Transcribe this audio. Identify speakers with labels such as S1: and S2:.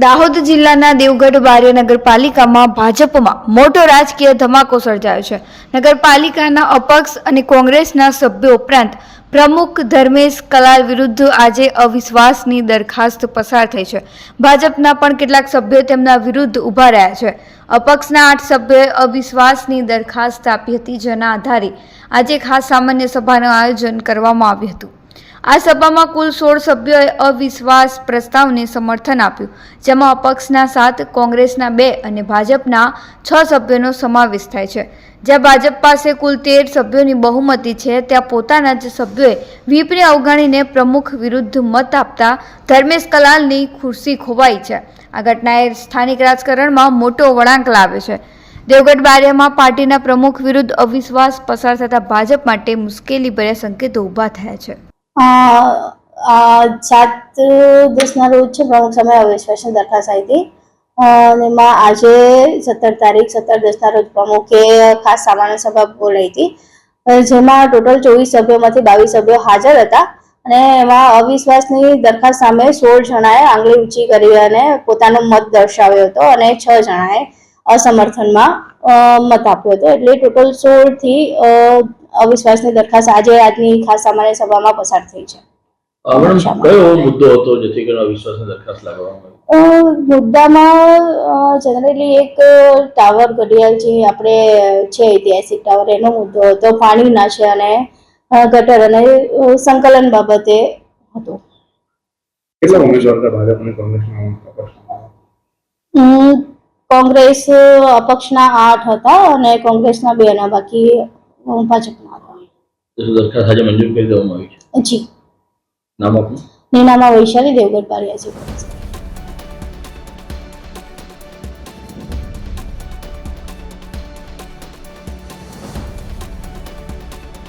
S1: દાહોદ જિલ્લાના દેવગઢ બારિયા નગરપાલિકામાં ભાજપમાં મોટો રાજકીય ધમાકો સર્જાયો છે। નગરપાલિકાના અપક્ષ અને કોંગ્રેસના સભ્યો ઉપરાંત પ્રમુખ ધર્મેશ કલાલ વિરુદ્ધ આજે અવિશ્વાસની દરખાસ્ત પસાર થઈ છે। ભાજપના પણ કેટલાક સભ્યો તેમના વિરુદ્ધ ઊભા રહ્યા છે। અપક્ષના 8 સભ્યોએ અવિશ્વાસની દરખાસ્ત આપી હતી, જેના આધારે આજે ખાસ સામાન્ય સભાનું આયોજન કરવામાં આવ્યું હતું। આ સભામાં કુલ 16 સભ્યોએ અવિશ્વાસ પ્રસ્તાવને સમર્થન આપ્યું, જેમાં અપક્ષના 7, કોંગ્રેસના 2 અને ભાજપના 6 સભ્યોનો સમાવેશ થાય છે। જ્યાં ભાજપ પાસે કુલ 13 સભ્યોની બહુમતી છે, ત્યાં પોતાના જ સભ્યોએ વ્હીપને અવગણીને પ્રમુખ વિરુદ્ધ મત આપતા ધર્મેશ કલાલની ખુરશી ખોવાઈ છે। આ ઘટનાએ સ્થાનિક રાજકારણમાં મોટો વળાંક લાવ્યો છે। દેવગઢ બારિયામાં પાર્ટીના પ્રમુખ વિરુદ્ધ અવિશ્વાસ પસાર થતા ભાજપ માટે મુશ્કેલીભર્યા સંકેતો ઊભા થયા છે।
S2: 7/10 રોજ છે પ્રમુખ સામે અવિશ્વાસની દરખાસ્ત આવી હતી અને એમાં આજે 17/10 રોજ પ્રમુખે ખાસ સામાન્ય સભા બોલાવી હતી, જેમાં ટોટલ 24 સભ્યોમાંથી 22 સભ્યો હાજર હતા અને એમાં અવિશ્વાસની દરખાસ્ત સામે 16 જણાએ આંગળી ઊંચી કરી અને પોતાનો મત દર્શાવ્યો હતો અને 6 જણાએ અસમર્થનમાં મત આપ્યો હતો। એટલે ટોટલ 16 થી અવિશ્વાસની દરખાસ્ત આજની ખાસ સામાન્ય સભામાં પસાર થઈ છે।
S3: કયો મુદ્દો હતો જેથી કરીને અવિશ્વાસની દરખાસ્ત લાવવામાં આવી?
S2: મુદ્દામાં જનરલી એક ટાવર ઘડિયાળ જે આપણે છે ઐતિહાસિક ટાવર, એનો મુદ્દો હતો, પાણીના છે અને ગટર અને સંકલન બાબતે હતો।
S3: કેટલા ઉમેદવાર હતા ભાજપ અને કોંગ્રેસના?
S2: કોંગ્રેસ અપક્ષના 8 હતા અને કોંગ્રેસના 2 અને બાકી ભાજપના હતા।
S3: દરખાસ્ત આજે મંજૂર કરી દેવામાં આવી છે?
S2: જી।
S3: નામ આપનું?
S2: નીનામાં વૈશાલી, દેવગઢ બારિયા છે।